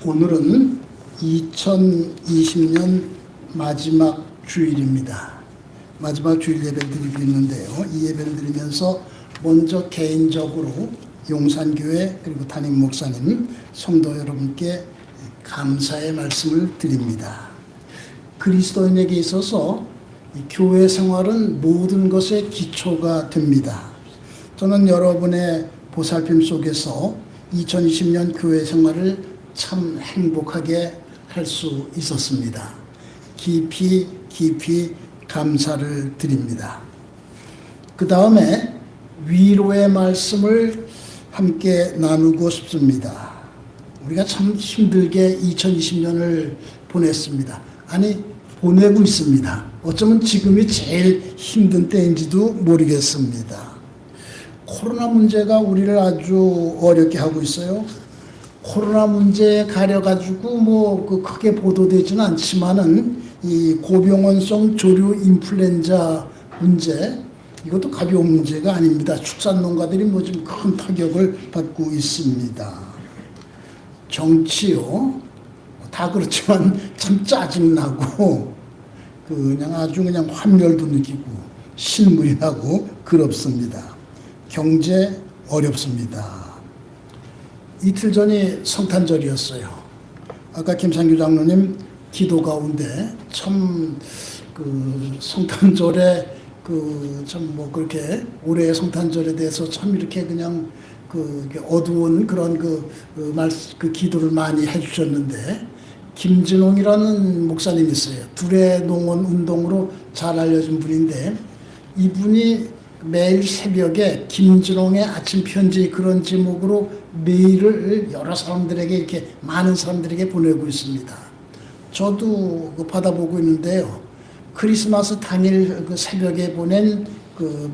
오늘은 2020년 마지막 주일입니다. 마지막 주일 예배를 드리고 있는데요. 이 예배를 드리면서 먼저 개인적으로 용산교회 그리고 담임 목사님, 성도 여러분께 감사의 말씀을 드립니다. 그리스도인에게 있어서 교회 생활은 모든 것의 기초가 됩니다. 저는 여러분의 보살핌 속에서 2020년 교회 생활을 참 행복하게 할 수 있었습니다. 깊이 감사를 드립니다. 그 다음에 위로의 말씀을 함께 나누고 싶습니다. 우리가 참 힘들게 2020년을 보냈습니다. 아니, 보내고 있습니다. 어쩌면 지금이 제일 힘든 때인지도 모르겠습니다. 코로나 문제가 우리를 아주 어렵게 하고 있어요. 코로나 문제에 가려가지고 크게 보도되지는 않지만은 이 고병원성 조류 인플루엔자 문제, 이것도 가벼운 문제가 아닙니다. 축산농가들이 지금 큰 타격을 받고 있습니다. 정치요, 다 그렇지만 참 짜증나고 아주 환멸도 느끼고 실물이 나고 그렇습니다. 경제 어렵습니다. 이틀 전이 성탄절이었어요. 아까 김상규 장로님 기도 가운데 참 성탄절에 그렇게 올해의 성탄절에 대해서 참 이렇게 어두운 그런 기도를 많이 해주셨는데, 김진홍이라는 목사님이 있어요. 둘의 농원 운동으로 잘 알려진 분인데, 이분이 매일 새벽에 김진홍의 아침 편지 그런 제목으로 메일을 여러 사람들에게, 이렇게 많은 사람들에게 보내고 있습니다. 저도 받아보고 있는데요. 크리스마스 당일 새벽에 보낸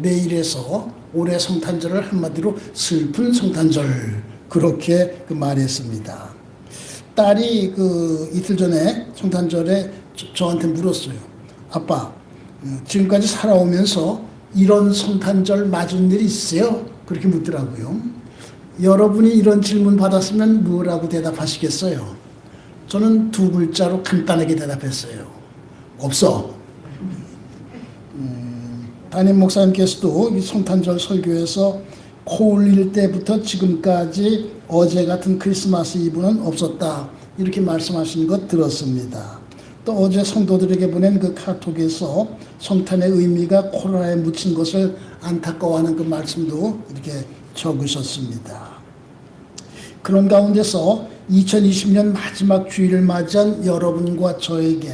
메일에서 올해 성탄절을 한마디로 슬픈 성탄절, 그렇게 말했습니다. 딸이 이틀 전에 성탄절에 저한테 물었어요. 아빠, 지금까지 살아오면서 이런 성탄절 맞은 일이 있어요? 그렇게 묻더라고요. 여러분이 이런 질문 받았으면 뭐라고 대답하시겠어요? 저는 두 글자로 간단하게 대답했어요. 없어. 담임 목사님께서도 이 성탄절 설교에서 코 올릴 때부터 지금까지 어제 같은 크리스마스 이브는 없었다, 이렇게 말씀하시는 것 들었습니다. 또 어제 성도들에게 보낸 카톡에서 성탄의 의미가 코로나에 묻힌 것을 안타까워하는 말씀도 이렇게 적으셨습니다. 그런 가운데서 2020년 마지막 주일을 맞이한 여러분과 저에게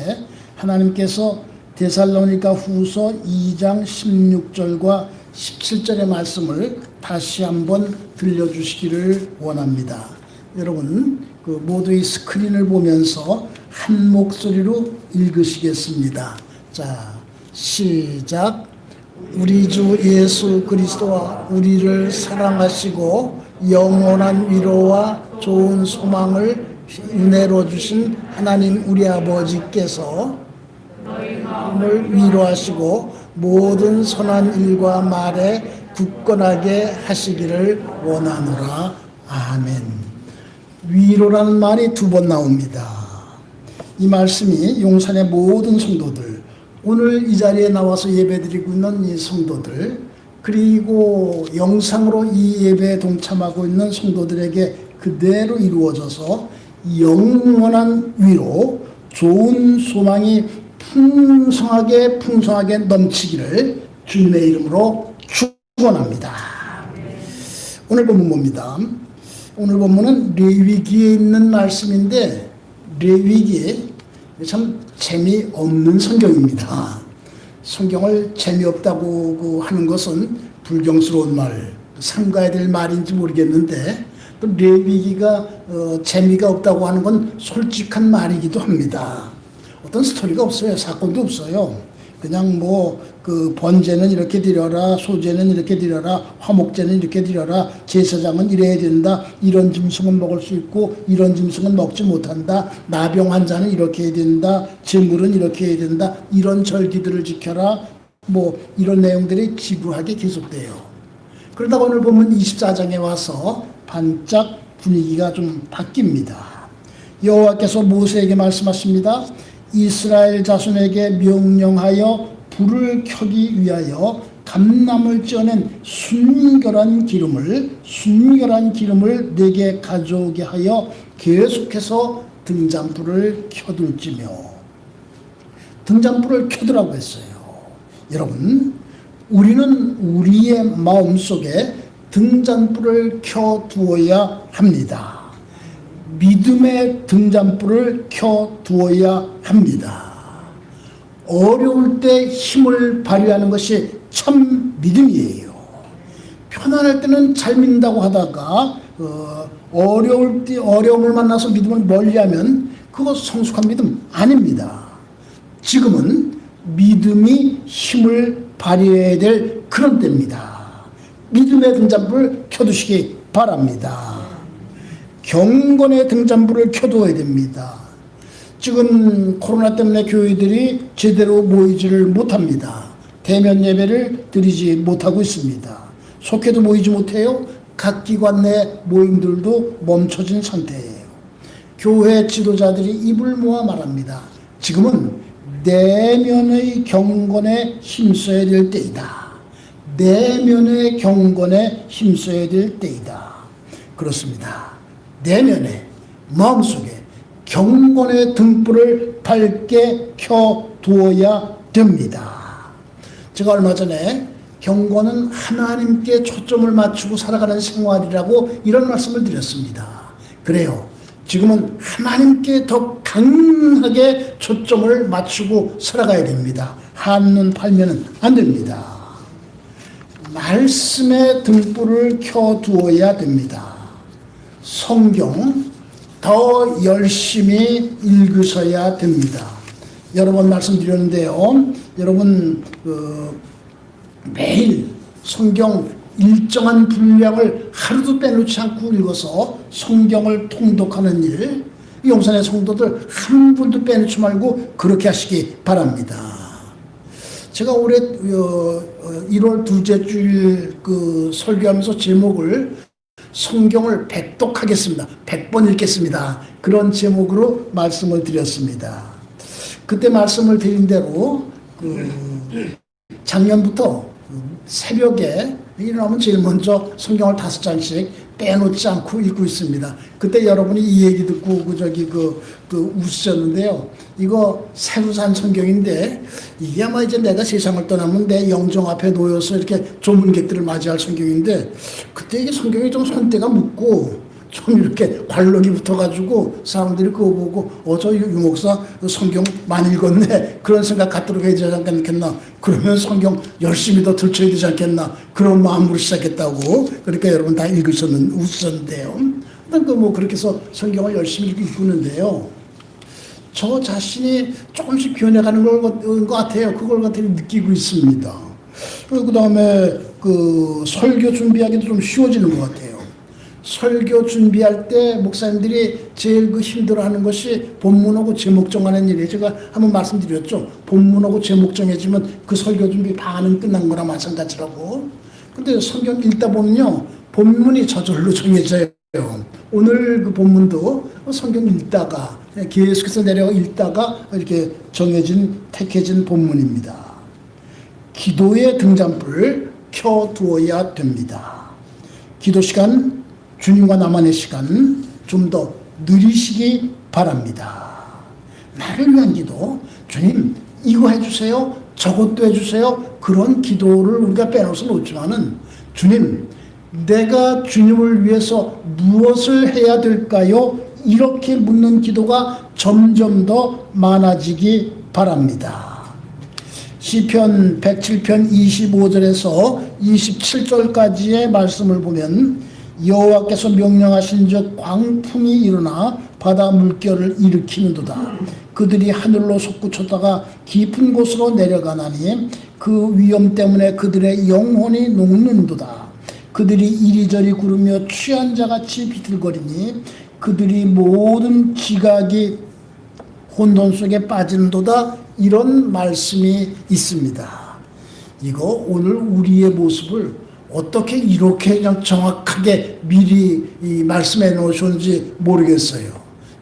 하나님께서 데살로니가 후서 2장 16절과 17절의 말씀을 다시 한번 들려주시기를 원합니다. 여러분, 모두의 스크린을 보면서 한 목소리로 읽으시겠습니다. 자, 시작. 우리 주 예수 그리스도와 우리를 사랑하시고 영원한 위로와 좋은 소망을 은혜로 주신 하나님 우리 아버지께서 너희를 위로하시고 모든 선한 일과 말에 굳건하게 하시기를 원하노라. 아멘. 위로라는 말이 두 번 나옵니다. 이 말씀이 용산의 모든 성도들, 오늘 이 자리에 나와서 예배드리고 있는 이 성도들, 그리고 영상으로 이 예배에 동참하고 있는 성도들에게 그대로 이루어져서 영원한 위로, 좋은 소망이 풍성하게 넘치기를 주님의 이름으로 축원합니다. 오늘 본문 봅니다. 오늘 본문은 레위기에 있는 말씀인데, 레위기 참 재미없는 성경입니다. 성경을 재미없다고 하는 것은 불경스러운 말, 삼가야 될 말인지 모르겠는데, 또 레위기가 재미가 없다고 하는 건 솔직한 말이기도 합니다. 어떤 스토리가 없어요. 사건도 없어요. 그냥 번제는 이렇게 드려라, 소제는 이렇게 드려라, 화목제는 이렇게 드려라, 제사장은 이래야 된다, 이런 짐승은 먹을 수 있고 이런 짐승은 먹지 못한다, 나병 환자는 이렇게 해야 된다, 제물은 이렇게 해야 된다, 이런 절기들을 지켜라, 이런 내용들이 지루하게 계속돼요. 그러다가 오늘 보면 24장에 와서 반짝 분위기가 좀 바뀝니다. 여호와께서 모세에게 말씀하십니다. 이스라엘 자손에게 명령하여 불을 켜기 위하여 감람을 쪄낸 순결한 기름을 내게 가져오게 하여 계속해서 등잔불을 켜둘지며. 등잔불을 켜두라고 했어요. 여러분, 우리는 우리의 마음속에 등잔불을 켜두어야 합니다. 믿음의 등잔불을 켜두어야 합니다. 어려울 때 힘을 발휘하는 것이 참 믿음이에요. 편안할 때는 잘 믿는다고 하다가 어려울 때 어려움을 만나서 믿음을 멀리하면 그것 성숙한 믿음 아닙니다. 지금은 믿음이 힘을 발휘해야 될 그런 때입니다. 믿음의 등잔불을 켜두시기 바랍니다. 경건의 등잔불을 켜두어야 됩니다. 지금 코로나 때문에 교회들이 제대로 모이지를 못합니다. 대면 예배를 드리지 못하고 있습니다. 속회도 모이지 못해요. 각 기관 내 모임들도 멈춰진 상태예요. 교회 지도자들이 입을 모아 말합니다. 지금은 내면의 경건에 힘써야 될 때이다. 내면의 경건에 힘써야 될 때이다. 그렇습니다. 내면에, 마음속에 경건의 등불을 밝게 켜두어야 됩니다. 제가 얼마 전에 경건은 하나님께 초점을 맞추고 살아가는 생활이라고 이런 말씀을 드렸습니다. 그래요. 지금은 하나님께 더 강하게 초점을 맞추고 살아가야 됩니다. 한눈 팔면은 안 됩니다. 말씀의 등불을 켜두어야 됩니다. 성경 더 열심히 읽으셔야 됩니다. 여러 번 말씀드렸는데요. 여러분 매일 성경 일정한 분량을 하루도 빼놓지 않고 읽어서 성경을 통독하는 일, 용산의 성도들 한 분도 빼놓지 말고 그렇게 하시기 바랍니다. 제가 올해 1월 둘째 주일 설교하면서 제목을 성경을 백독하겠습니다. 100번 읽겠습니다. 그런 제목으로 말씀을 드렸습니다. 그때 말씀을 드린 대로 작년부터 새벽에 일어나면 제일 먼저 성경을 5장씩 빼놓지 않고 읽고 있습니다. 그때 여러분이 이 얘기 듣고 웃으셨는데요. 이거 새로 산 성경인데 이게 아마 이제 내가 세상을 떠나면 내 영정 앞에 놓여서 이렇게 조문객들을 맞이할 성경인데 그때 이게 성경이 좀 손때가 묻고 좀 이렇게 관록이 붙어가지고 사람들이 그거 보고 저 유목사 성경 많이 읽었네 그런 생각 갖도록 해야 되지 않겠나. 그러면 성경 열심히 더 들춰야 되지 않겠나. 그런 마음으로 시작했다고. 그러니까 여러분 다 웃으셨는데요. 그렇게 해서 성경을 열심히 읽고 있는데요. 저 자신이 조금씩 변해가는 것 같아요. 그걸 느끼고 있습니다. 그 다음에 설교 준비하기도 좀 쉬워지는 것 같아요. 설교 준비할 때 목사님들이 제일 힘들어하는 것이 본문하고 제목 정하는 일이에요. 제가 한번 말씀드렸죠. 본문하고 제목 정해지면 그 설교 준비 반은 끝난 거나 마찬가지라고. 근데 성경 읽다 보면요. 본문이 저절로 정해져요. 오늘 본문도 성경 읽다가 계속해서 내려가 읽다가 이렇게 택해진 본문입니다. 기도의 등잔불을 켜두어야 됩니다. 기도 시간, 주님과 나만의 시간 좀 더 누리시기 바랍니다. 나를 위한 기도, 주님 이거 해주세요, 저것도 해주세요. 그런 기도를 우리가 빼놓을 수는 없지만은 주님 내가 주님을 위해서 무엇을 해야 될까요? 이렇게 묻는 기도가 점점 더 많아지기 바랍니다. 시편 107편 25절에서 27절까지의 말씀을 보면 여호와께서 명령하신즉 광풍이 일어나 바다 물결을 일으키는도다. 그들이 하늘로 솟구쳤다가 깊은 곳으로 내려가나니 그 위험 때문에 그들의 영혼이 녹는도다. 그들이 이리저리 구르며 취한 자같이 비틀거리니 그들이 모든 지각이 혼돈 속에 빠지는도다. 이런 말씀이 있습니다. 이거 오늘 우리의 모습을 어떻게 이렇게 그냥 정확하게 미리 이 말씀해 놓으셨는지 모르겠어요.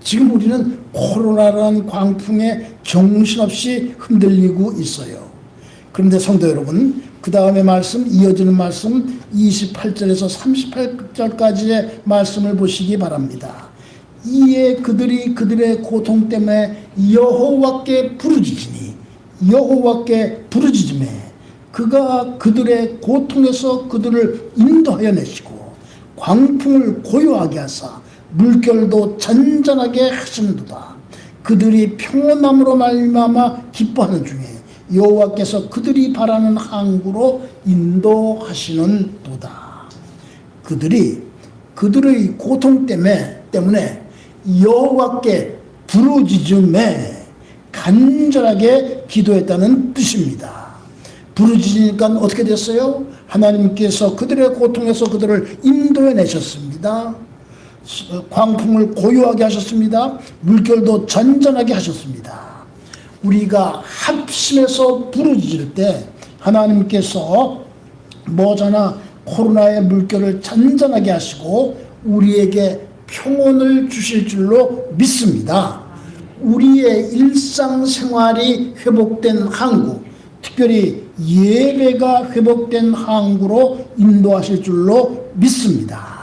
지금 우리는 코로나라는 광풍에 정신없이 흔들리고 있어요. 그런데 성도 여러분, 그 다음에 말씀, 이어지는 말씀 28절에서 38절까지의 말씀을 보시기 바랍니다. 이에 그들이 그들의 고통 때문에 여호와께 부르짖으니 여호와께 부르짖음에 그가 그들의 고통에서 그들을 인도하여 내시고 광풍을 고요하게 하사 물결도 잔잔하게 하시는도다. 그들이 평온함으로 말미암아 기뻐하는 중에 여호와께서 그들이 바라는 항구로 인도하시는도다. 그들이 그들의 고통 때문에 여호와께 부르짖음에 간절하게 기도했다는 뜻입니다. 부르짖으니까 어떻게 됐어요? 하나님께서 그들의 고통에서 그들을 인도해 내셨습니다. 광풍을 고요하게 하셨습니다. 물결도 잔잔하게 하셨습니다. 우리가 합심해서 부르짖을 때 하나님께서 뭐잖아 코로나의 물결을 잔잔하게 하시고 우리에게 평온을 주실 줄로 믿습니다. 우리의 일상생활이 회복된 항구, 특별히 예배가 회복된 항구로 인도하실 줄로 믿습니다.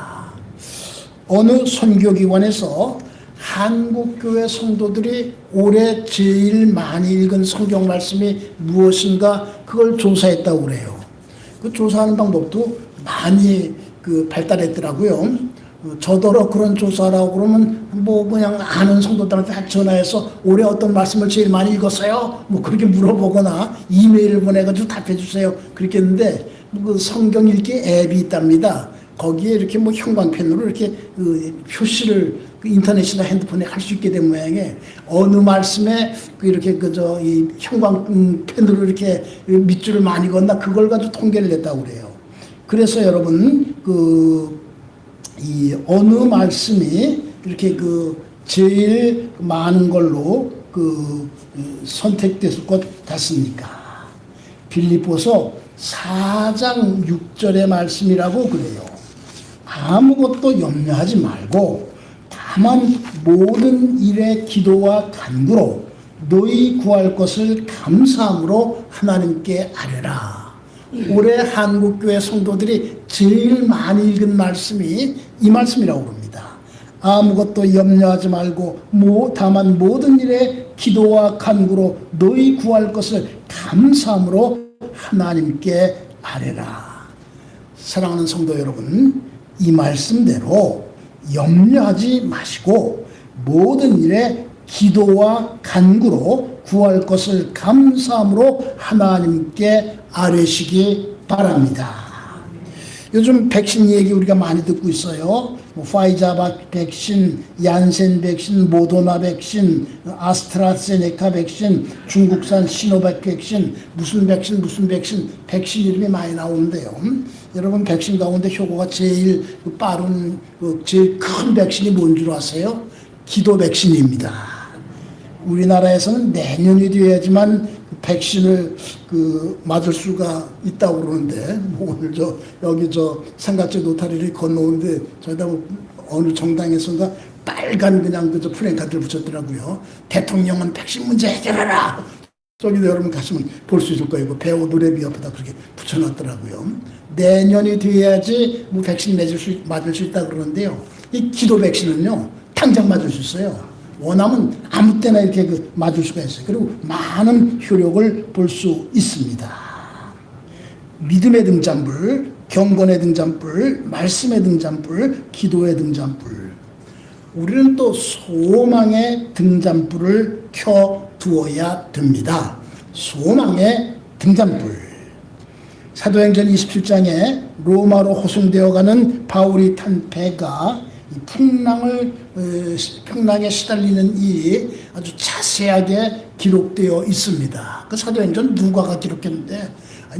어느 선교기관에서 한국교회 성도들이 올해 제일 많이 읽은 성경 말씀이 무엇인가 그걸 조사했다고 그래요. 그 조사하는 방법도 많이 발달했더라고요. 저더러 그런 조사라고 그러면 뭐 그냥 아는 성도들한테 전화해서 올해 어떤 말씀을 제일 많이 읽었어요? 뭐 그렇게 물어보거나 이메일을 보내가지고 답해 주세요. 그렇게 했는데 그 성경 읽기 앱이 있답니다. 거기에 이렇게 뭐 형광펜으로 이렇게 표시를 인터넷이나 핸드폰에 할 수 있게 된 모양에 어느 말씀에 이렇게 이 형광펜으로 이렇게 밑줄을 많이 걷나 그걸 가지고 통계를 냈다고 그래요. 그래서 여러분 이 어느 말씀이 이렇게 제일 많은 걸로 선택됐을 것 같습니까? 빌립보서 4장 6절의 말씀이라고 그래요. 아무것도 염려하지 말고 다만 모든 일에 기도와 간구로 너희 구할 것을 감사함으로 하나님께 아뢰라. 올해 한국교회 성도들이 제일 많이 읽은 말씀이 이 말씀이라고 합니다. 아무것도 염려하지 말고 다만 모든 일에 기도와 간구로 너희 구할 것을 감사함으로 하나님께 아뢰라. 사랑하는 성도 여러분, 이 말씀대로 염려하지 마시고 모든 일에 기도와 간구로 구할 것을 감사함으로 하나님께 아뢰시기 바랍니다. 요즘 백신 얘기 우리가 많이 듣고 있어요. 파이자 백신, 얀센 백신, 모더나 백신, 아스트라제네카 백신, 중국산 시노백 백신, 무슨 백신 이름이 많이 나오는데요. 여러분 백신 가운데 효과가 제일 빠른, 제일 큰 백신이 뭔 줄 아세요? 기도 백신입니다. 우리나라에서는 내년이 되어야지만 백신을 맞을 수가 있다고 그러는데 오늘 여기 삼각제 노타리를 건너오는데 저희다 어느 정당에서인가 빨간 그냥 플랜카드를 붙였더라고요. 대통령은 백신 문제 해결하라. 저기도 여러분 가시면 볼 수 있을 거예요. 배우 노래비 옆에다 그렇게 붙여놨더라고요. 내년이 돼야지 백신 맞을 수 있다 그러는데요. 이 기도 백신은요 당장 맞을 수 있어요. 원하면 아무 때나 이렇게 맞을 수가 있어요. 그리고 많은 효력을 볼 수 있습니다. 믿음의 등잔불, 경건의 등잔불, 말씀의 등잔불, 기도의 등잔불. 우리는 또 소망의 등잔불을 켜두어야 됩니다. 소망의 등잔불. 사도행전 27장에 로마로 호송되어가는 바울이 탄 배가 풍랑에 시달리는 일이 아주 자세하게 기록되어 있습니다. 그 사도행전 누가가 기록했는데,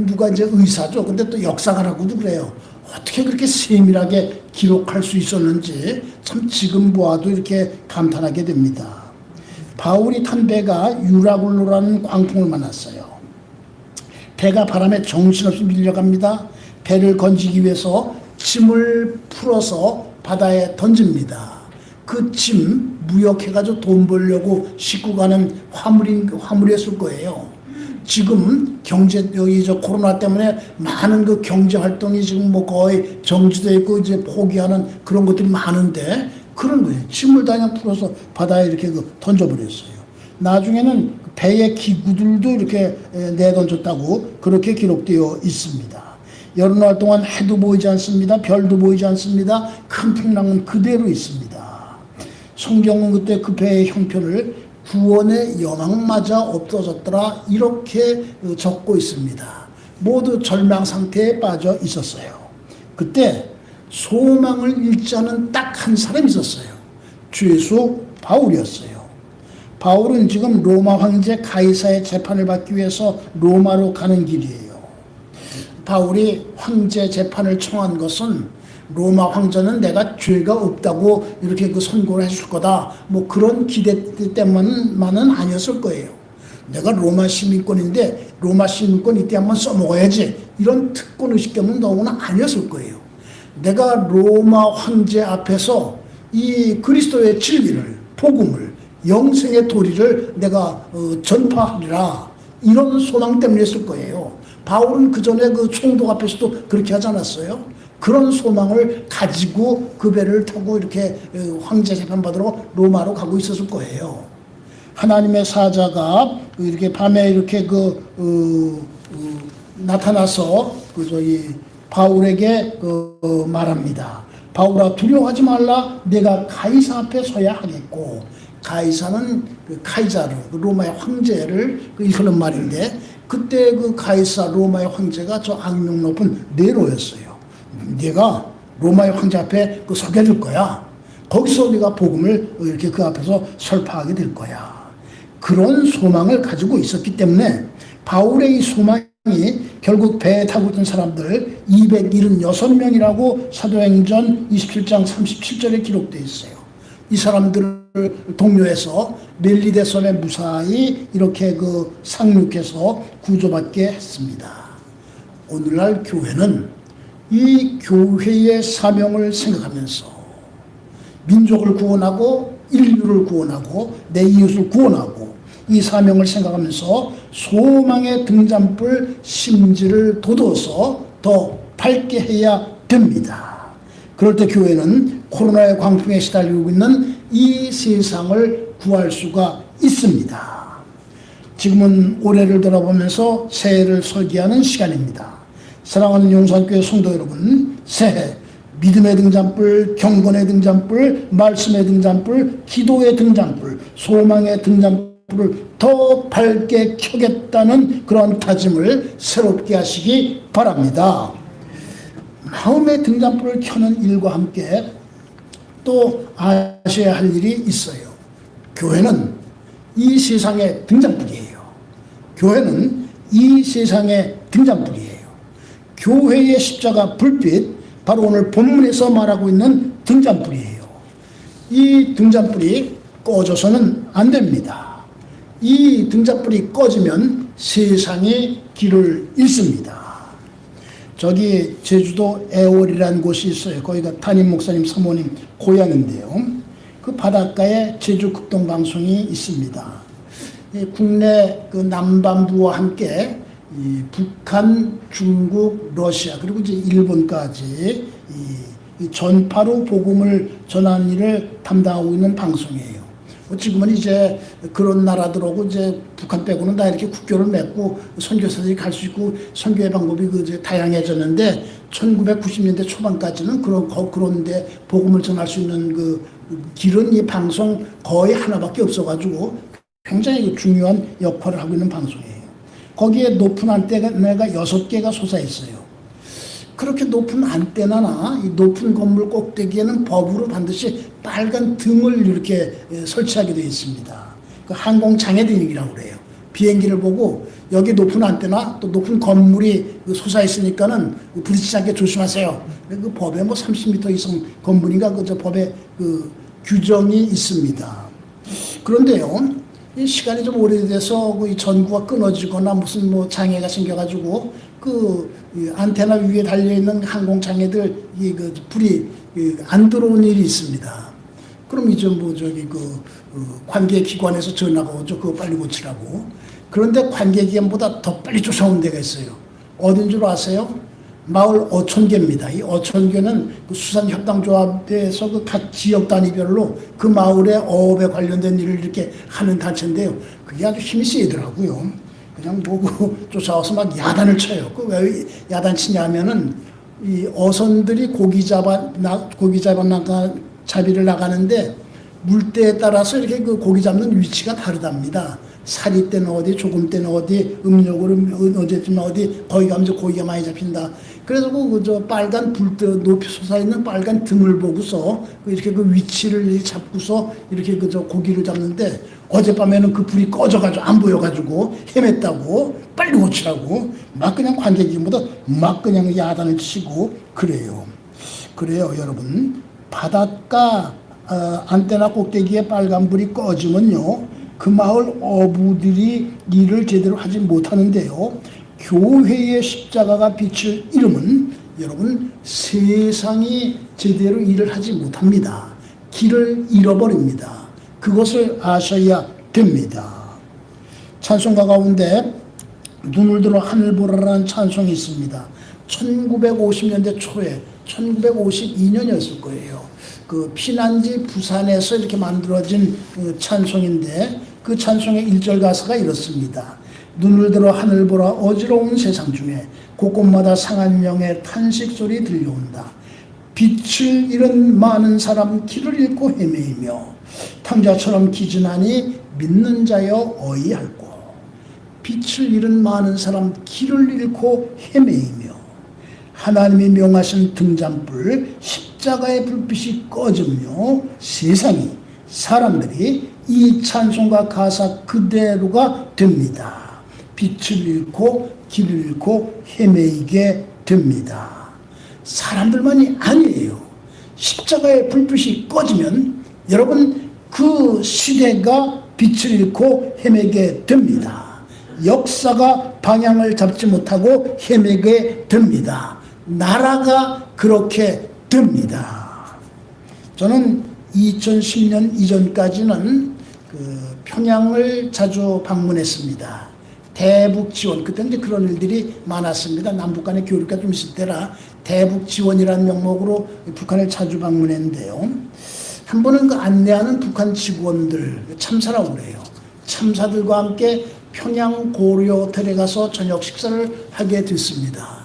누가 이제 의사죠. 근데 또 역사가라고도 그래요. 어떻게 그렇게 세밀하게 기록할 수 있었는지 참 지금 보아도 이렇게 감탄하게 됩니다. 바울이 탄 배가 유라굴로라는 광풍을 만났어요. 배가 바람에 정신없이 밀려갑니다. 배를 건지기 위해서 짐을 풀어서 바다에 던집니다. 그 짐 무역해가지고 돈 벌려고 싣고 가는 화물이었을 거예요. 지금 여기 코로나 때문에 많은 그 경제 활동이 지금 뭐 거의 정지되어 있고 이제 포기하는 그런 것들이 많은데 그런 거예요. 짐을 다 그냥 풀어서 바다에 이렇게 던져버렸어요. 나중에는 배의 기구들도 이렇게 내던졌다고 그렇게 기록되어 있습니다. 여러 날 동안 해도 보이지 않습니다. 별도 보이지 않습니다. 큰 풍랑은 그대로 있습니다. 성경은 그때 그 배의 형편을 구원의 영광마저 없어졌더라 이렇게 적고 있습니다. 모두 절망 상태에 빠져 있었어요. 그때 소망을 잃지 않은 딱 한 사람이 있었어요. 주 예수 바울이었어요. 바울은 지금 로마 황제 가이사의 재판을 받기 위해서 로마로 가는 길이에요. 바울이 황제 재판을 청한 것은 로마 황제는 내가 죄가 없다고 이렇게 선고를 해줄 거다. 뭐 그런 기대 때문만은 아니었을 거예요. 내가 로마 시민권인데 로마 시민권 이때 한번 써먹어야지. 이런 특권 의식 때문에 너무나 아니었을 거예요. 내가 로마 황제 앞에서 이 그리스도의 진리를, 복음을, 영생의 도리를 내가 전파하리라. 이런 소망 때문이었을 거예요. 바울은 그 전에 그 총독 앞에서도 그렇게 하지 않았어요? 그런 소망을 가지고 그 배를 타고 이렇게 황제 재판받으러 로마로 가고 있었을 거예요. 하나님의 사자가 이렇게 밤에 이렇게 나타나서 바울에게 말합니다. 바울아, 두려워하지 말라. 내가 가이사 앞에 서야 하겠고, 가이사는 카이자르, 로마의 황제를 이끄는 말인데, 그때 그 가이사 로마의 황제가 저 악명 높은 네로였어요. 네가 로마의 황제 앞에 서게 될 거야. 거기서 네가 복음을 이렇게 그 앞에서 설파하게 될 거야. 그런 소망을 가지고 있었기 때문에 바울의 이 소망이 결국 배에 타고 있던 사람들 276명이라고 사도행전 27장 37절에 기록되어 있어요. 이 사람들을 동료해서 멜리데 섬에 무사히 이렇게 상륙해서 구조받게 했습니다. 오늘날 교회는 이 교회의 사명을 생각하면서 민족을 구원하고 인류를 구원하고 내 이웃을 구원하고 이 사명을 생각하면서 소망의 등잔불 심지를 돋워서 더 밝게 해야 됩니다. 그럴 때 교회는 코로나의 광풍에 시달리고 있는 이 세상을 구할 수가 있습니다. 지금은 올해를 돌아보면서 새해를 설계하는 시간입니다. 사랑하는 용산교회 성도 여러분, 새해 믿음의 등잔불, 경건의 등잔불, 말씀의 등잔불, 기도의 등잔불, 소망의 등잔불을 더 밝게 켜겠다는 그런 다짐을 새롭게 하시기 바랍니다. 마음의 등잔불을 켜는 일과 함께 또 아셔야 할 일이 있어요. 교회는 이 세상의 등잔불이에요. 교회는 이 세상의 등잔불이에요. 교회의 십자가 불빛, 바로 오늘 본문에서 말하고 있는 등잔불이에요. 이 등잔불이 꺼져서는 안 됩니다. 이 등잔불이 꺼지면 세상이 길을 잃습니다. 저기 제주도 애월이라는 곳이 있어요. 거기가 담임 목사님 사모님 고향인데요. 그 바닷가에 제주 극동방송이 있습니다. 국내 남반부와 함께 북한, 중국, 러시아 그리고 이제 일본까지 이 전파로 복음을 전하는 일을 담당하고 있는 방송이에요. 지금은 이제 그런 나라들하고 이제 북한 빼고는 다 이렇게 국교를 맺고 선교사들이 갈 수 있고 선교의 방법이 이제 다양해졌는데 1990년대 초반까지는 그런데 복음을 전할 수 있는 길은 이 방송 거의 하나밖에 없어가지고 굉장히 중요한 역할을 하고 있는 방송이에요. 거기에 높은 안테나가 6개가 솟아있어요. 그렇게 높은 안테나나 이 높은 건물 꼭대기에는 법으로 반드시 빨간 등을 이렇게 설치하게 되어 있습니다. 그 항공장애등이라고 그래요. 비행기를 보고 여기 높은 안테나 또 높은 건물이 솟아있으니까는 부딪히지 않게 조심하세요. 그 법에 30m 이상 건물인가 저 법에 규정이 있습니다. 그런데요. 이 시간이 좀 오래돼서 이 전구가 끊어지거나 무슨 장애가 생겨가지고 안테나 위에 달려있는 항공장애들 불이 안 들어온 일이 있습니다. 그럼 이제 뭐 관계기관에서 전화가 오죠. 그거 빨리 고치라고. 그런데 관계기관보다 더 빨리 쫓아온 데가 있어요. 어딘 줄 아세요? 마을 어촌계입니다. 이 어촌계는 그 수산협동조합에서 그 각 지역 단위별로 그 마을의 어업에 관련된 일을 이렇게 하는 단체인데요. 그게 아주 힘이 세더라고요. 그냥 보고 쫓아와서 막 야단을 쳐요. 그 왜 야단 치냐 하면은 이 어선들이 잡이를 나가는데 물때에 따라서 이렇게 그 고기 잡는 위치가 다르답니다. 사리 때는 어디, 조금 때는 어디, 음력으로 어제쯤 어디, 거기 가면 고기가 많이 잡힌다. 그래서 저 빨간 불 높이 솟아있는 빨간 등을 보고서 이렇게 그 위치를 잡고서 이렇게 저 고기를 잡는데 어젯밤에는 그 불이 꺼져가지고 안 보여가지고 헤맸다고 빨리 고치라고 막 그냥 관객이보다 막 그냥 야단을 치고 그래요. 그래요, 여러분. 바닷가 안테나 꼭대기에 빨간불이 꺼지면요, 그 마을 어부들이 일을 제대로 하지 못하는데요, 교회의 십자가가 비칠 이름은 여러분 세상이 제대로 일을 하지 못합니다. 길을 잃어버립니다. 그것을 아셔야 됩니다. 찬송가 가운데 눈을 들어 하늘 보라라는 찬송이 있습니다. 1950년대 초에 1952년이었을 거예요. 그 피난지 부산에서 이렇게 만들어진 찬송인데 그 찬송의 1절 가사가 이렇습니다. 눈을 들어 하늘 보라 어지러운 세상 중에 곳곳마다 상한 영의 탄식 소리 들려온다. 빛을 잃은 많은 사람 길을 잃고 헤매이며 탕자처럼 기진하니 믿는 자여 어이할꼬. 빛을 잃은 많은 사람 길을 잃고 헤매이며 하나님이 명하신 등잔불 십자가의 불빛이 꺼지며 세상이 사람들이 이 찬송가 가사 그대로가 됩니다. 빛을 잃고 길을 잃고 헤매이게 됩니다. 사람들만이 아니에요. 십자가의 불빛이 꺼지면 여러분 그 시대가 빛을 잃고 헤매게 됩니다. 역사가 방향을 잡지 못하고 헤매게 됩니다. 나라가 그렇게 됩니다. 저는 2010년 이전까지는 그 평양을 자주 방문했습니다. 대북 지원, 그때 이제 그런 일들이 많았습니다. 남북 간의 교류가 좀 있을 때라 대북 지원이라는 명목으로 북한을 자주 방문했는데요. 한 번은 그 안내하는 북한 직원들 참사라고 그래요. 참사들과 함께 평양 고려 호텔에 가서 저녁 식사를 하게 됐습니다.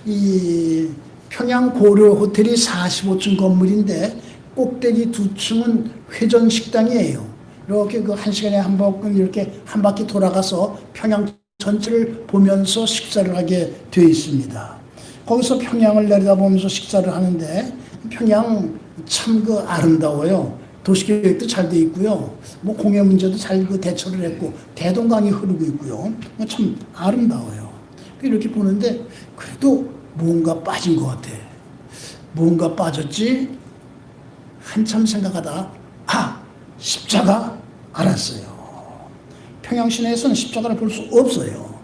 이 평양 고려 호텔이 45층 건물인데 꼭대기 2층은 회전 식당이에요. 이렇게 그 한 시간에 한 번 이렇게 한 바퀴 돌아가서 평양 전체를 보면서 식사를 하게 되어 있습니다. 거기서 평양을 내려다보면서 식사를 하는데 평양 참 그 아름다워요. 도시계획도 잘 돼 있고요. 뭐 공해 문제도 잘 그 대처를 했고 대동강이 흐르고 있고요. 참 아름다워요. 이렇게 보는데 그래도 뭔가 빠진 것 같아. 뭔가 빠졌지? 한참 생각하다 십자가 알았어요. 평양 시내에서는 십자가를 볼 수 없어요.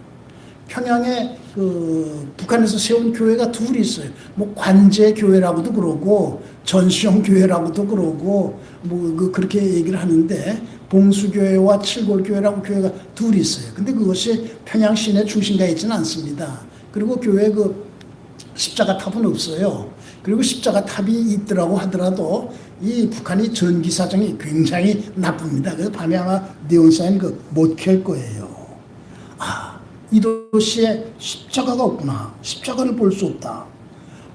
평양에 그 북한에서 세운 교회가 둘이 있어요. 뭐 관제교회라고도 그러고 전시용 교회라고도 그러고 뭐 그렇게 얘기를 하는데 봉수교회와 칠골교회라고 교회가 둘이 있어요. 근데 그것이 평양 시내 중심가에 있지는 않습니다. 그리고 교회 그 십자가 탑은 없어요. 그리고 십자가 탑이 있더라고 하더라도 이 북한이 전기 사정이 굉장히 나쁩니다. 그래서 밤에 아마 네온사인 못 켤 거예요. 이 도시에 십자가가 없구나. 십자가를 볼 수 없다.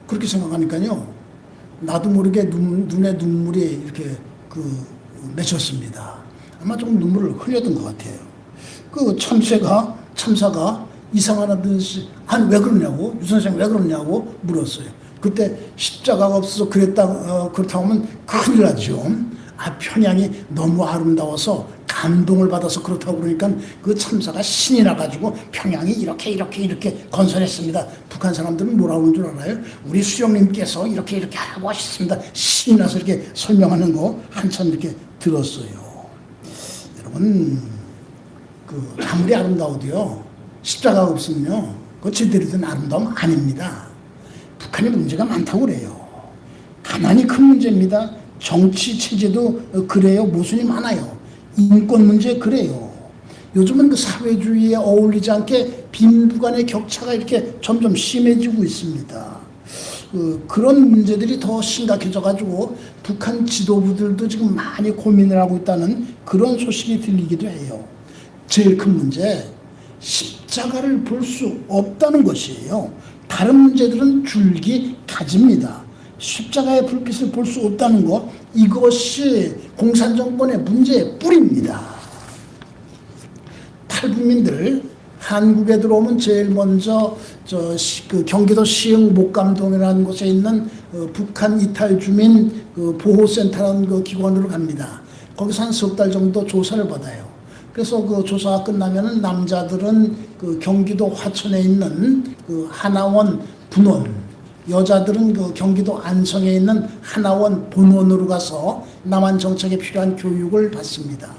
그렇게 생각하니까요. 나도 모르게 눈에 눈물이 이렇게 맺혔습니다. 아마 조금 눈물을 흘렸던 것 같아요. 그 참사가 이상하다듯이 왜 그러냐고, 유 선생 왜 그러냐고 물었어요. 그때 십자가가 없어서 그렇다고 하면 큰일 나죠. 평양이 너무 아름다워서 감동을 받아서 그렇다고 그러니까 그 참사가 신이 나가지고 평양이 이렇게 건설했습니다. 북한 사람들은 뭐라고 하는 줄 알아요? 우리 수령님께서 이렇게 하고 하셨습니다. 신이 나서 이렇게 설명하는 거 한참 이렇게 들었어요. 여러분, 아무리 아름다워도요, 십자가가 없으면요, 그 제대로 된 아름다움 아닙니다. 북한에 문제가 많다고 그래요. 가난이 큰 문제입니다. 정치 체제도 그래요. 모순이 많아요. 인권 문제 그래요. 요즘은 그 사회주의에 어울리지 않게 빈부 간의 격차가 이렇게 점점 심해지고 있습니다. 그런 문제들이 더 심각해져가지고 북한 지도부들도 지금 많이 고민을 하고 있다는 그런 소식이 들리기도 해요. 제일 큰 문제, 십자가를 볼 수 없다는 것이에요. 다른 문제들은 줄기 가집니다. 십자가의 불빛을 볼 수 없다는 것, 이것이 공산정권의 문제의 뿌리입니다. 탈북민들 한국에 들어오면 제일 먼저 그 경기도 시흥 목감동이라는 곳에 있는 북한 이탈 주민 보호센터라는 그 기관으로 갑니다. 거기서 한 석 달 정도 조사를 받아요. 그래서 그 조사가 끝나면은 남자들은 그 경기도 화천에 있는 그 하나원 분원, 여자들은 그 경기도 안성에 있는 하나원 본원으로 가서 남한 정책에 필요한 교육을 받습니다.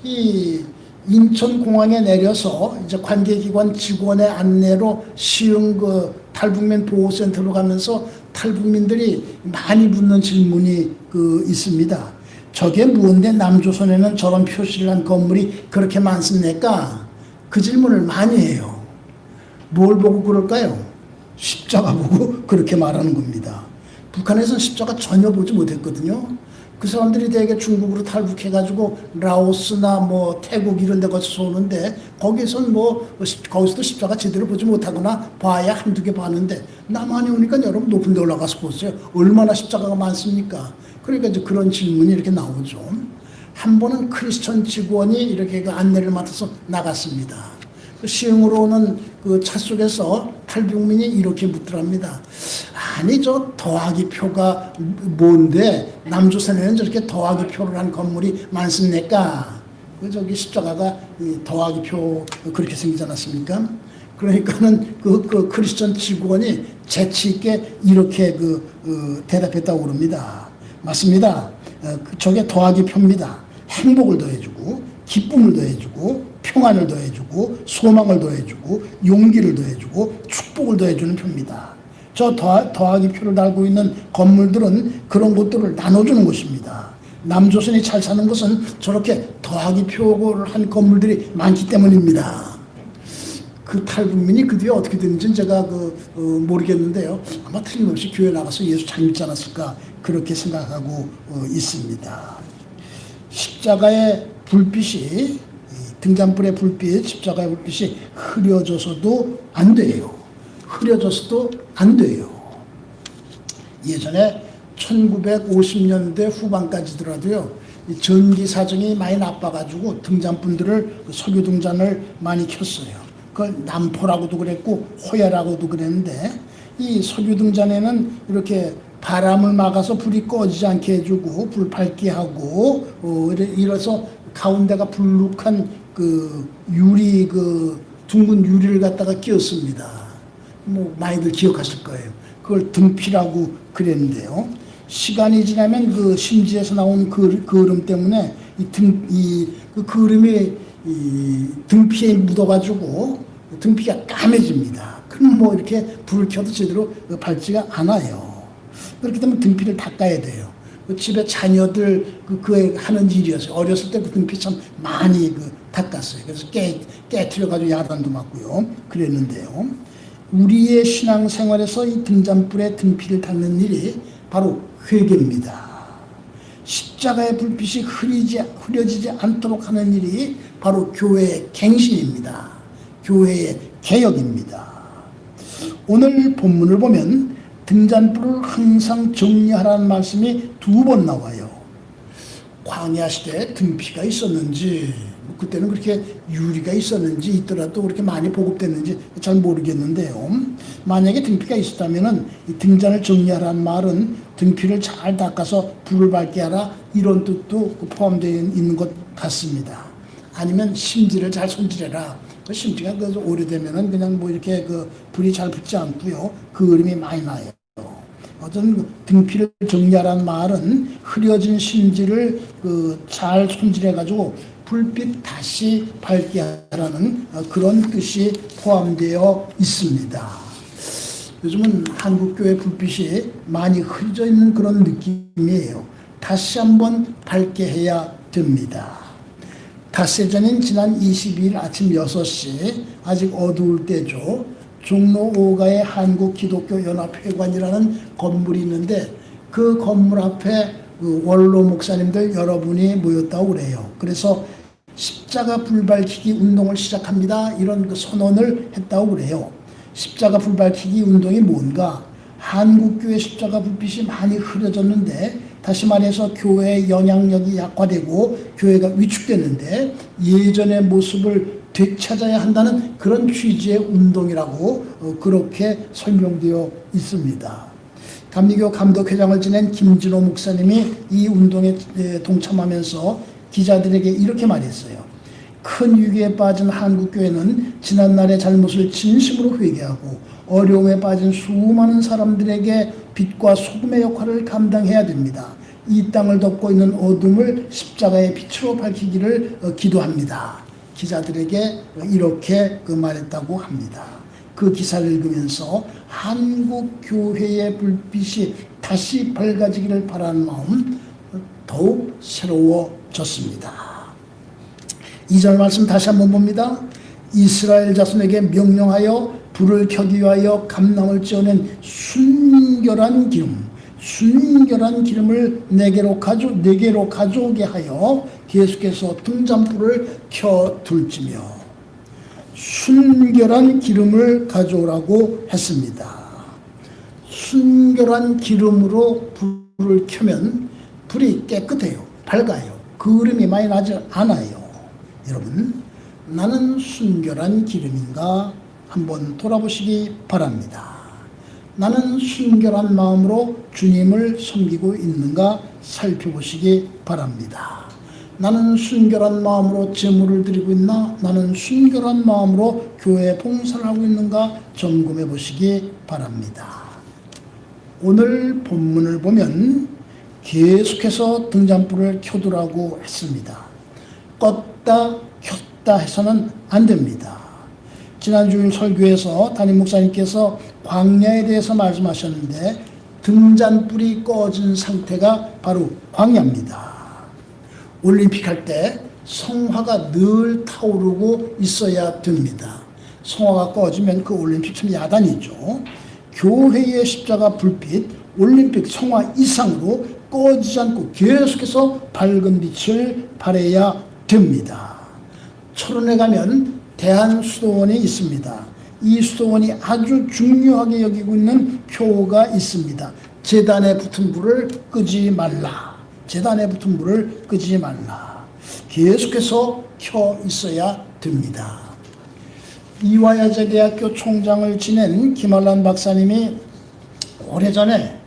이 인천공항에 내려서 이제 관계기관 직원의 안내로 시흥 그 탈북민 보호센터로 가면서 탈북민들이 많이 묻는 질문이 있습니다. 저게 무언데 남조선에는 저런 표시를 한 건물이 그렇게 많습니까? 그 질문을 많이 해요. 뭘 보고 그럴까요? 십자가 보고 그렇게 말하는 겁니다. 북한에서는 십자가 전혀 보지 못했거든요. 그 사람들이 대개 중국으로 탈북해가지고 라오스나 뭐 태국 이런 데 가서 오는데 거기서는 거기서도 십자가 제대로 보지 못하거나 봐야 한두 개 봤는데 남한에 오니까 여러분 높은 데 올라가서 보세요. 얼마나 십자가가 많습니까? 그러니까 이제 그런 질문이 이렇게 나오죠. 한 번은 크리스천 직원이 이렇게 그 안내를 맡아서 나갔습니다. 시흥으로 오는 그 차 속에서 탈북민이 이렇게 묻더랍니다. 아니 저 더하기 표가 뭔데 남조선에는 저렇게 더하기 표를 한 건물이 많습니까? 저기 십자가가 더하기 표 그렇게 생기지 않았습니까? 그러니까는 그 크리스천 직원이 재치 있게 이렇게 대답했다고 그럽니다. 맞습니다. 저게 더하기 표입니다. 행복을 더해주고 기쁨을 더해주고 평안을 더해주고 소망을 더해주고 용기를 더해주고 축복을 더해주는 표입니다. 저 더하기 표를 달고 있는 건물들은 그런 것들을 나눠주는 것입니다. 남조선이 잘 사는 것은 저렇게 더하기 표를 한 건물들이 많기 때문입니다. 그 탈북민이 그 뒤에 어떻게 됐는지는 제가 모르겠는데요. 아마 틀림없이 교회 나가서 예수 잘 믿지 않았을까 그렇게 생각하고 있습니다. 십자가의 불빛이 등잔불의 불빛, 십자가의 불빛이 흐려져서도 안 돼요. 흐려져서도 안 돼요. 예전에 1950년대 후반까지더라도요. 전기 사정이 많이 나빠가지고 등잔불들을 석유 등잔을 많이 켰어요. 그걸 남포라고도 그랬고 호야라고도 그랬는데 이 석유 등잔에는 이렇게 바람을 막아서 불이 꺼지지 않게 해주고 불 밝게 하고 이래서 가운데가 불룩한 유리 둥근 유리를 갖다가 끼웠습니다. 많이들 기억하실 거예요. 그걸 등피라고 그랬는데요. 시간이 지나면 심지에서 나온 그을음 때문에 그 그을음이 등피에 묻어가지고 등피가 까매집니다. 그럼 이렇게 불을 켜도 제대로 밝지가 않아요. 그렇기 때문에 등피를 닦아야 돼요. 집에 자녀들 그에 하는 일이었어요. 어렸을 때 그 등피 참 많이 닦았어요. 그래서 깨트려가지고 야단도 맞고요. 그랬는데요. 우리의 신앙생활에서 이 등잔불에 등피를 닦는 일이 바로 회개입니다. 십자가의 불빛이 흐려지지 않도록 하는 일이 바로 교회의 갱신입니다. 교회의 개혁입니다. 오늘 본문을 보면 등잔불을 항상 정리하라는 말씀이 2번 나와요. 광야 시대에 등피가 있었는지 그때는 그렇게 유리가 있었는지 있더라도 그렇게 많이 보급됐는지 잘 모르겠는데요. 만약에 등피가 있었다면 이 등잔을 정리하라는 말은 등피를 잘 닦아서 불을 밝게 하라 이런 뜻도 포함되어 있는 것 같습니다. 아니면 심지를 잘 손질해라. 심지가 오래되면은 그냥 이렇게 불이 잘 붙지 않고요. 그림이 많이 나요. 어떤 등피를 정리하라는 말은 흐려진 심지를 잘 손질해가지고 불빛 다시 밝게 하라는 그런 뜻이 포함되어 있습니다. 요즘은 한국교회 불빛이 많이 흐려져 있는 그런 느낌이에요. 다시 한번 밝게 해야 됩니다. 닷새 전인 지난 22일 아침 6시, 아직 어두울 때죠. 종로 5가의 한국기독교연합회관이라는 건물이 있는데 그 건물 앞에 그 원로 목사님들 여러분이 모였다고 그래요. 그래서 십자가 불밝히기 운동을 시작합니다. 이런 그 선언을 했다고 그래요. 십자가 불밝히기 운동이 뭔가? 한국교회 십자가 불빛이 많이 흐려졌는데, 다시 말해서 교회의 영향력이 약화되고 교회가 위축됐는데 예전의 모습을 되찾아야 한다는 그런 취지의 운동이라고 그렇게 설명되어 있습니다. 감리교 감독회장을 지낸 김진호 목사님이 이 운동에 동참하면서 기자들에게 이렇게 말했어요. 큰 위기에 빠진 한국교회는 지난날의 잘못을 진심으로 회개하고 어려움에 빠진 수많은 사람들에게 빛과 소금의 역할을 감당해야 됩니다. 이 땅을 덮고 있는 어둠을 십자가의 빛으로 밝히기를 기도합니다. 기자들에게 이렇게 말했다고 합니다. 그 기사를 읽으면서 한국교회의 불빛이 다시 밝아지기를 바라는 마음 더욱 새로워졌습니다. 2절 말씀 다시 한번 봅니다. 이스라엘 자손에게 명령하여 불을 켜기 위하여 감람을 찌어낸 순결한 기름을 내게로 가져오게 하여 계속해서 등잔불을 켜둘지며, 순결한 기름을 가져오라고 했습니다. 순결한 기름으로 불을 켜면 불이 깨끗해요. 밝아요. 그름이 많이 나지 않아요. 여러분, 나는 순결한 기름인가 한번 돌아보시기 바랍니다. 나는 순결한 마음으로 주님을 섬기고 있는가 살펴보시기 바랍니다. 나는 순결한 마음으로 제물을 드리고 있나? 나는 순결한 마음으로 교회 봉사를 하고 있는가 점검해 보시기 바랍니다. 오늘 본문을 보면 계속해서 등잔불을 켜두라고 했습니다. 껐다 켰다 해서는 안 됩니다. 지난 주일 설교에서 담임 목사님께서 광야에 대해서 말씀하셨는데 등잔불이 꺼진 상태가 바로 광야입니다. 올림픽 할 때 성화가 늘 타오르고 있어야 됩니다. 성화가 꺼지면 그 올림픽 참 야단이죠. 교회의 십자가 불빛, 올림픽 성화 이상으로 꺼지지 않고 계속해서 밝은 빛을 발해야 됩니다. 철원에 가면 대한수도원이 있습니다. 이 수도원이 아주 중요하게 여기고 있는 표가 있습니다. 제단에 붙은 불을 끄지 말라. 제단에 붙은 불을 끄지 말라. 계속해서 켜 있어야 됩니다. 이화여자대학교 총장을 지낸 김한란 박사님이 오래전에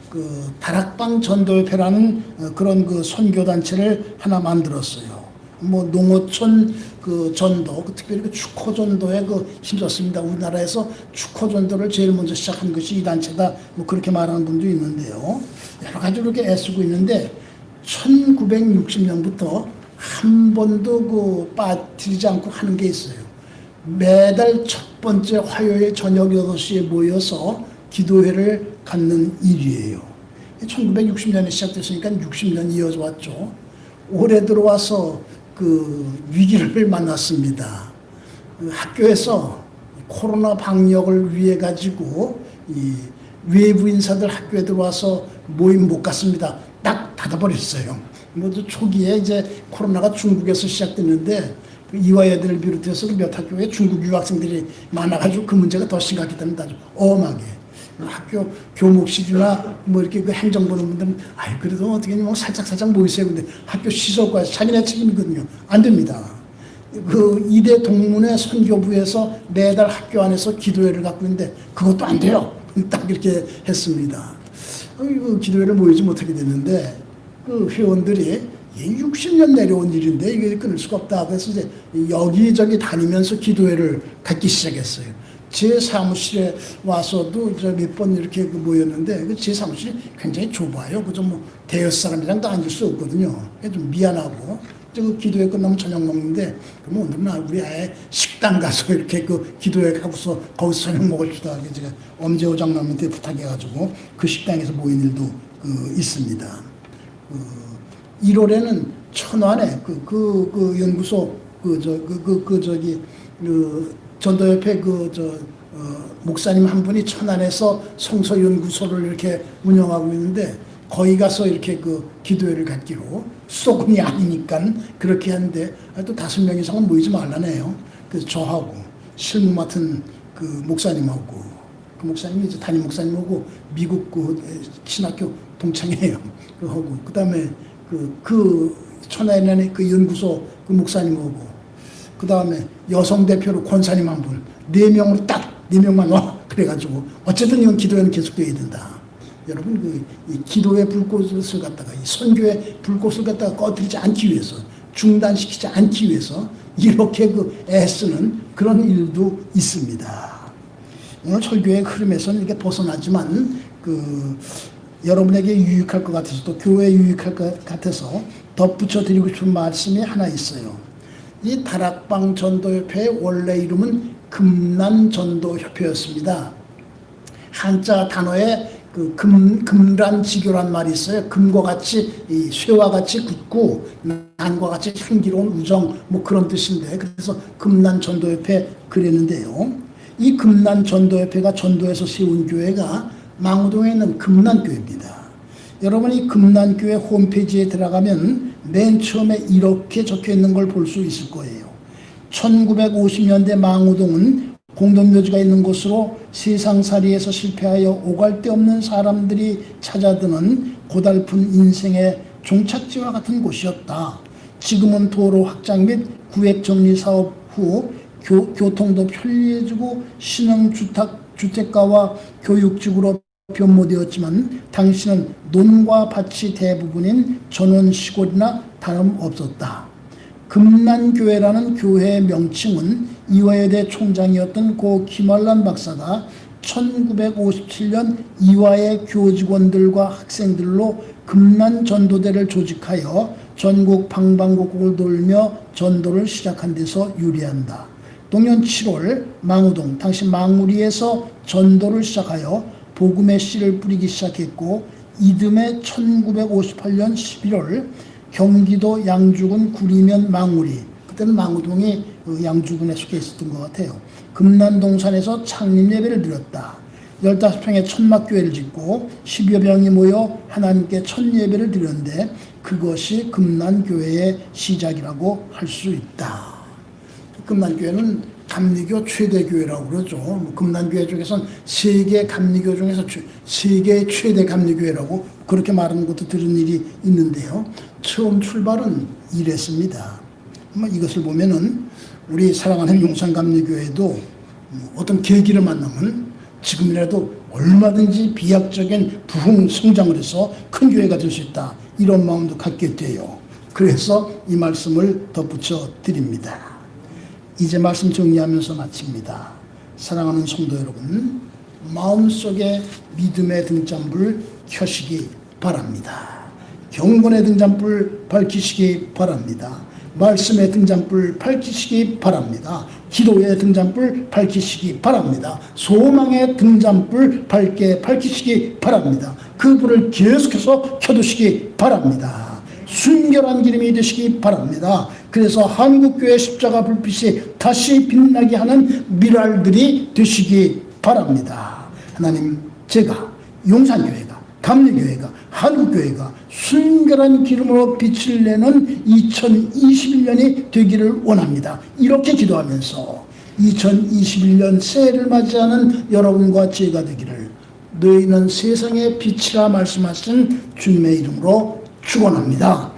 그 다락방 전도협회라는 그런 그 선교단체를 하나 만들었어요. 뭐 농어촌 그 전도, 특별히 그 축호전도에 힘썼습니다. 우리나라에서 축호전도를 제일 먼저 시작한 것이 이 단체다. 뭐 그렇게 말하는 분도 있는데요. 여러 가지로 이렇게 애쓰고 있는데 1960년부터 한 번도 빠뜨리지 않고 하는 게 있어요. 매달 첫 번째 화요일 저녁 8시에 모여서 기도회를 갖는 일이에요. 1960년에 시작됐으니까 60년 이어져 왔죠. 올해 들어와서 그 위기를 만났습니다. 학교에서 코로나 방역을 위해 가지고 이 외부 인사들 학교에 들어와서 모임 못 갔습니다. 딱 닫아버렸어요. 모두 초기에 이제 코로나가 중국에서 시작됐는데 이화여대를 비롯해서 몇 학교에 중국 유학생들이 많아가지고 그 문제가 더 심각했답니다. 아주 엄하게. 학교 교목실이나 뭐 이렇게 그 행정 보는 분들은 아이 그래도 어떻게 뭐 살짝 모이세요. 근데 학교 시설과에서 자기네 책임이거든요. 안 됩니다. 그 이대 동문회 선교부에서 매달 학교 안에서 기도회를 갖고 있는데 그것도 안 돼요. 딱 이렇게 했습니다. 그 기도회를 모이지 못하게 됐는데 그 회원들이 60년 내려온 일인데 이게 끊을 수가 없다. 그래서 이제 여기저기 다니면서 기도회를 갖기 시작했어요. 제 사무실에 와서도 몇 번 이렇게 모였는데 제 사무실이 굉장히 좁아요. 그저 뭐 대여 사람이랑도 앉을 수 없거든요. 좀 미안하고 그 기도회 끝나면 저녁 먹는데 그럼 오늘은 우리 아예 식당 가서 이렇게 그 기도회 가고서 거기서 저녁 먹읍시다. 제가 엄재호 장로님한테 부탁해가지고 그 식당에서 모인 일도 있습니다. 1월에는 천안에 연구소 전도협회 목사님 한 분이 천안에서 성서연구소를 이렇게 운영하고 있는데 거기 가서 이렇게 기도회를 갖기로 수도권이 아니니까 그렇게 하는데 또 5명 이상은 모이지 말라네요. 그래서 저하고 실무 맡은 목사님하고 목사님이 이제 담임 목사님하고 미국 신학교 동창이에요. 하고 그다음에 천안에 연구소 목사님하고 그다음에 여성 대표로 권사님 한 분, 4명으로 딱 4명만 와. 그래가지고 어쨌든 이건 기도회는 계속돼야 된다. 여러분 이 기도의 불꽃을 갖다가 이 선교의 불꽃을 갖다가 꺼뜨리지 않기 위해서 중단시키지 않기 위해서 이렇게 애쓰는 그런 일도 있습니다. 오늘 설교의 흐름에서는 이렇게 벗어나지만 여러분에게 유익할 것 같아서 또 교회에 유익할 것 같아서 덧붙여 드리고 싶은 말씀이 하나 있어요. 이 다락방 전도협회의 원래 이름은 금난전도협회였습니다. 한자 단어에 금란지교란 말이 있어요. 금과 같이 쇠와 같이 굳고 난과 같이 향기로운 우정 그런 뜻인데 그래서 금난전도협회 그랬는데요. 이 금난전도협회가 전도에서 세운 교회가 망우동에 있는 금난교회입니다. 여러분이 금난교회 홈페이지에 들어가면 맨 처음에 이렇게 적혀 있는 걸 볼 수 있을 거예요. 1950년대 망우동은 공동묘지가 있는 곳으로 세상살이에서 실패하여 오갈 데 없는 사람들이 찾아드는 고달픈 인생의 종착지와 같은 곳이었다. 지금은 도로 확장 및 구획 정리 사업 후 교통도 편리해지고 신흥주택가와 교육지구로 변모되었지만 당시는 논과 밭이 대부분인 전원 시골이나 다름없었다. 금난교회라는 교회의 명칭은 이화여대 총장이었던 고 김환란 박사가 1957년 이화의 교직원들과 학생들로 금난전도대를 조직하여 전국 방방곡곡을 돌며 전도를 시작한 데서 유래한다. 동년 7월 망우동 당시 망우리에서 전도를 시작하여 복음의 씨를 뿌리기 시작했고 이듬해 1958년 11월 경기도 양주군 구리면 망우리 그때는 망우동이 양주군에 속해 있었던 것 같아요. 금난동산에서 창립 예배를 드렸다. 15평의 천막교회를 짓고 10여 명이 모여 하나님께 첫 예배를 드렸는데 그것이 금난교회의 시작이라고 할 수 있다. 금난교회는 감리교 최대 교회라고 그러죠. 금난교회 쪽에서는 세계 감리교 중에서 세계 최대 감리교회라고 그렇게 말하는 것도 들은 일이 있는데요. 처음 출발은 이랬습니다. 이것을 보면은 우리 사랑하는 용산감리교회도 어떤 계기를 만나면 지금이라도 얼마든지 비약적인 부흥 성장을 해서 큰 교회가 될 수 있다. 이런 마음도 갖게 돼요. 그래서 이 말씀을 덧붙여 드립니다. 이제 말씀 정리하면서 마칩니다. 사랑하는 성도 여러분, 마음속에 믿음의 등잔불 켜시기 바랍니다. 경건의 등잔불 밝히시기 바랍니다. 말씀의 등잔불 밝히시기 바랍니다. 기도의 등잔불 밝히시기 바랍니다. 소망의 등잔불 밝게 밝히시기 바랍니다. 그 불을 계속해서 켜두시기 바랍니다. 순결한 기름이 되시기 바랍니다. 그래서 한국교회 십자가 불빛이 다시 빛나게 하는 미랄들이 되시기 바랍니다. 하나님, 제가 용산교회가 감리교회가 한국교회가 순결한 기름으로 빛을 내는 2021년이 되기를 원합니다. 이렇게 기도하면서 2021년 새해를 맞이하는 여러분과 제가 되기를 너희는 세상의 빛이라 말씀하신 주님의 이름으로 축원합니다.